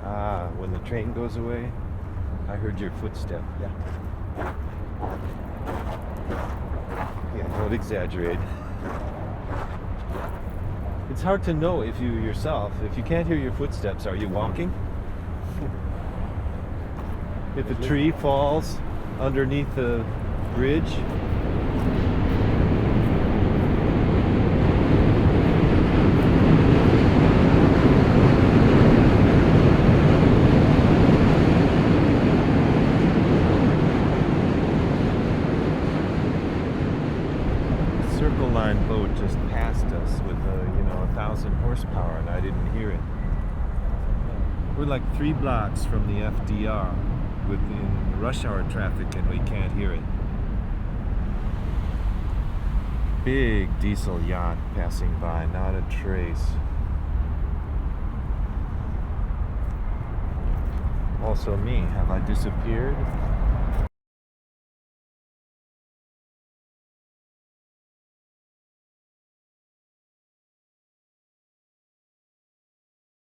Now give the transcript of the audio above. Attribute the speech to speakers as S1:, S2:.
S1: Ah, when the train goes away, I heard your footstep.
S2: Yeah.
S1: Yeah, don't exaggerate. It's hard to know if you yourself, if you can't hear your footsteps, are you walking? If a tree falls underneath the bridge, Circle Line boat just passed us with 1,000 horsepower, and I didn't hear it. We're like 3 blocks from the FDR within rush hour traffic, and we can't hear it. Big diesel yacht passing by, not a trace. Also me, have I disappeared?